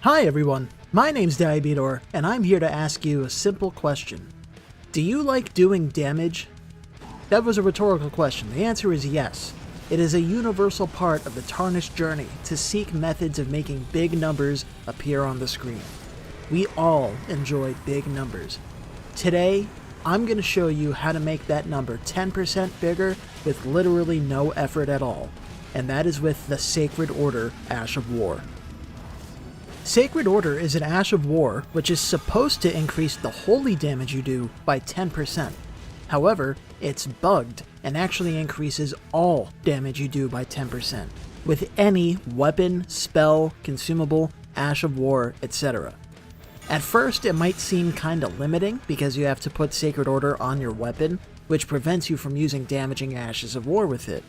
Hi everyone, my name's Diabetor, and I'm here to ask you a simple question. Do you like doing damage? That was a rhetorical question. The answer is yes. It is a universal part of the Tarnished journey to seek methods of making big numbers appear on the screen. We all enjoy big numbers. Today, I'm going to show you how to make that number 10% bigger with literally no effort at all, and that is with the Sacred Order Ash of War. Sacred Order is an Ash of War which is supposed to increase the holy damage you do by 10%. However, it's bugged and actually increases all damage you do by 10%, with any weapon, spell, consumable, Ash of War, etc. At first, it might seem kinda limiting because you have to put Sacred Order on your weapon, which prevents you from using damaging Ashes of War with it.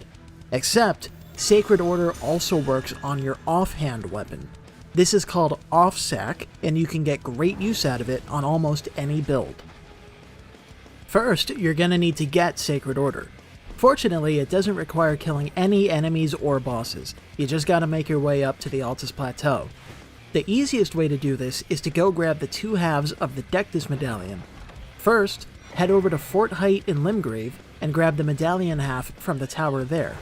Except, Sacred Order also works on your offhand weapon. This is called Offsac, and you can get great use out of it on almost any build. First, you're going to need to get Sacred Order. Fortunately, it doesn't require killing any enemies or bosses. You just gotta make your way up to the Altus Plateau. The easiest way to do this is to go grab the two halves of the Dectus Medallion. First, head over to Fort Height in Limgrave and grab the medallion half from the tower there.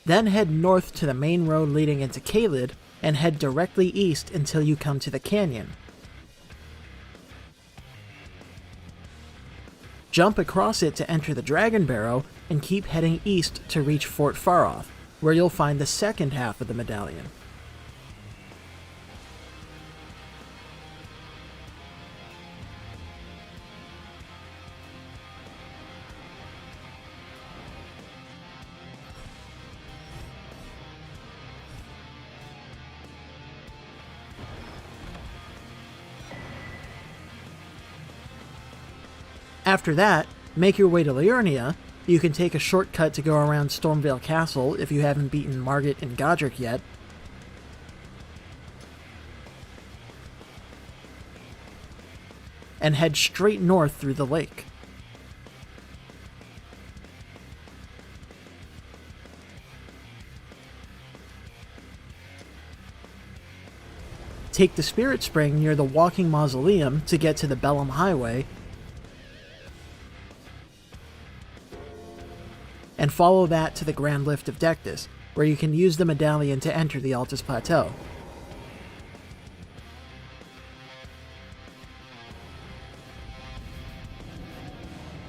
Then head north to the main road leading into Caelid, and head directly east until you come to the canyon. Jump across it to enter the Dragon Barrow, and keep heading east to reach Fort Faroth, where you'll find the second half of the medallion. After that, make your way to Liurnia. You can take a shortcut to go around Stormvale Castle if you haven't beaten Margit and Godric yet. And head straight north through the lake. Take the Spirit Spring near the Walking Mausoleum to get to the Bellum Highway, and follow that to the Grand Lift of Dectus, where you can use the medallion to enter the Altus Plateau.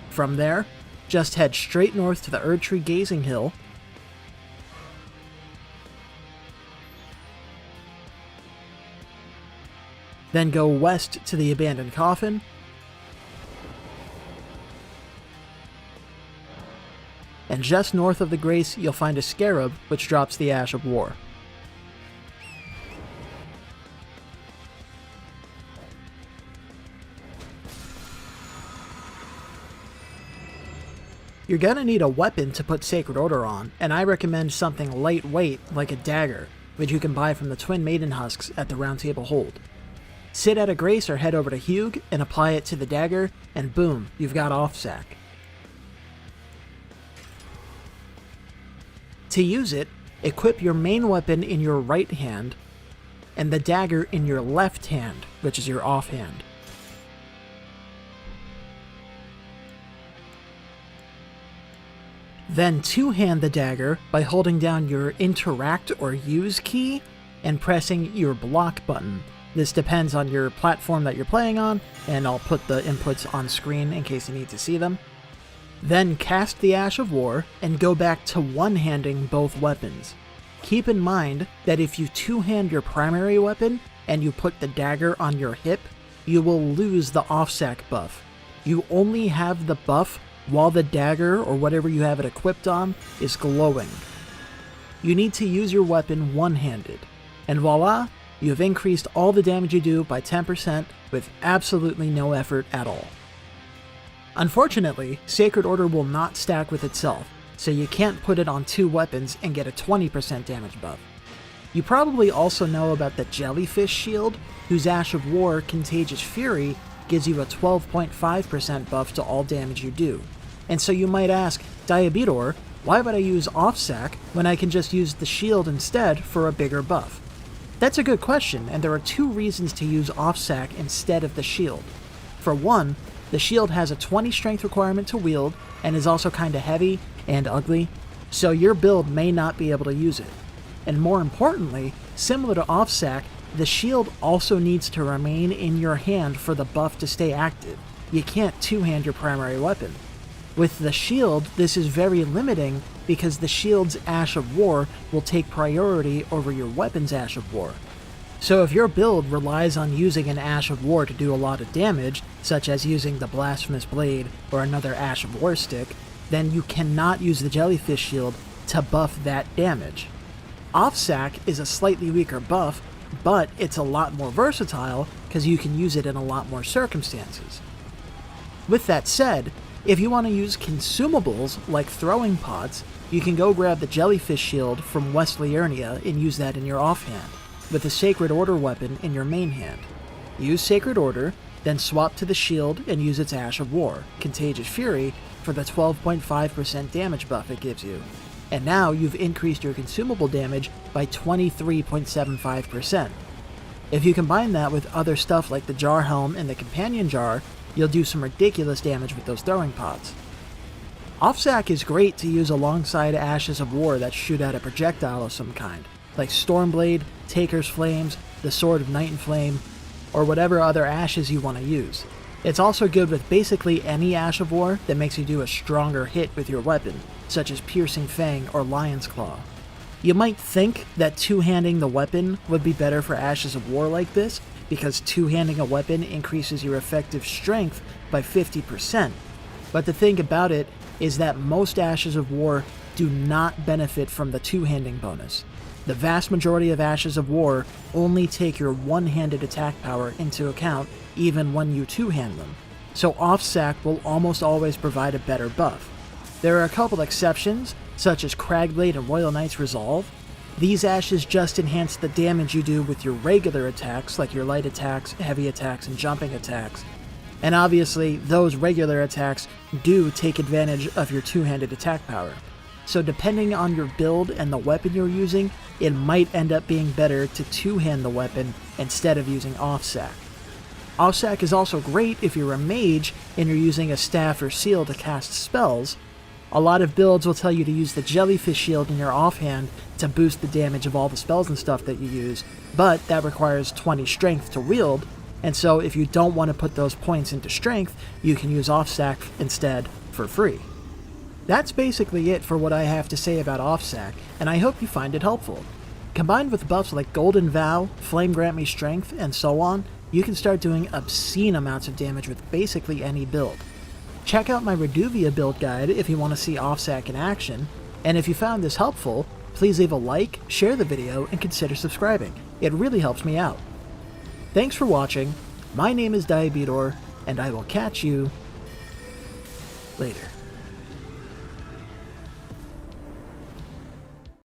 From there, just head straight north to the Erdtree Gazing Hill, then go west to the Abandoned Coffin, and just north of the Grace you'll find a scarab which drops the Ash of War. You're gonna need a weapon to put Sacred Order on, and I recommend something lightweight like a dagger, which you can buy from the Twin Maiden Husks at the Round Table Hold. Sit at a Grace or head over to Hugh and apply it to the dagger, and boom, you've got Offsac. To use it, equip your main weapon in your right hand, and the dagger in your left hand, which is your offhand. Then two-hand the dagger by holding down your Interact or Use key and pressing your block button. This depends on your platform that you're playing on, and I'll put the inputs on screen in case you need to see them. Then cast the Ash of War and go back to one-handing both weapons. Keep in mind that if you two-hand your primary weapon and you put the dagger on your hip, you will lose the Offsac buff. You only have the buff while the dagger or whatever you have it equipped on is glowing. You need to use your weapon one-handed, and voila, you have increased all the damage you do by 10% with absolutely no effort at all. Unfortunately, Sacred Order will not stack with itself, so you can't put it on two weapons and get a 20% damage buff. You probably also know about the Jellyfish Shield, whose Ash of War Contagious Fury gives you a 12.5% buff to all damage you do. And so you might ask, Diabetor, why would I use Offsac when I can just use the shield instead for a bigger buff? That's a good question, and there are two reasons to use Offsac instead of the shield. For one, the shield has a 20 strength requirement to wield and is also kinda heavy and ugly, so your build may not be able to use it. And more importantly, similar to Offsac, the shield also needs to remain in your hand for the buff to stay active. You can't two-hand your primary weapon. With the shield, this is very limiting because the shield's Ash of War will take priority over your weapon's Ash of War. So if your build relies on using an Ash of War to do a lot of damage, such as using the Blasphemous Blade or another Ash of War stick, then you cannot use the Jellyfish Shield to buff that damage. Offsac is a slightly weaker buff, but it's a lot more versatile because you can use it in a lot more circumstances. With that said, if you want to use consumables like throwing pots, you can go grab the Jellyfish Shield from West Liurnia and use that in your offhand, with the Sacred Order weapon in your main hand. Use Sacred Order, then swap to the shield and use its Ash of War, Contagious Fury, for the 12.5% damage buff it gives you. And now you've increased your consumable damage by 23.75%. If you combine that with other stuff like the Jar Helm and the Companion Jar, you'll do some ridiculous damage with those throwing pots. Offsac is great to use alongside Ashes of War that shoot out a projectile of some kind, like Stormblade, Taker's Flames, the Sword of Night and Flame, or whatever other ashes you want to use. It's also good with basically any Ash of War that makes you do a stronger hit with your weapon, such as Piercing Fang or Lion's Claw. You might think that two-handing the weapon would be better for Ashes of War like this, because two-handing a weapon increases your effective strength by 50%, but the thing about it is that most Ashes of War do not benefit from the two-handing bonus. The vast majority of Ashes of War only take your one-handed attack power into account even when you two-hand them, so Offsac will almost always provide a better buff. There are a couple exceptions, such as Cragblade and Royal Knight's Resolve. These ashes just enhance the damage you do with your regular attacks, like your light attacks, heavy attacks, and jumping attacks. And obviously, those regular attacks do take advantage of your two-handed attack power. So depending on your build and the weapon you're using, it might end up being better to two-hand the weapon instead of using Offsac. Offsac is also great if you're a mage and you're using a staff or seal to cast spells. A lot of builds will tell you to use the Jellyfish Shield in your offhand to boost the damage of all the spells and stuff that you use, but that requires 20 strength to wield, and so if you don't want to put those points into strength, you can use Offsac instead for free. That's basically it for what I have to say about Offsac, and I hope you find it helpful. Combined with buffs like Golden Vow, Flame Grant Me Strength, and so on, you can start doing obscene amounts of damage with basically any build. Check out my Reduvia build guide if you want to see Offsac in action, and if you found this helpful, please leave a like, share the video, and consider subscribing. It really helps me out. Thanks for watching, my name is Diabedor, and I will catch you later.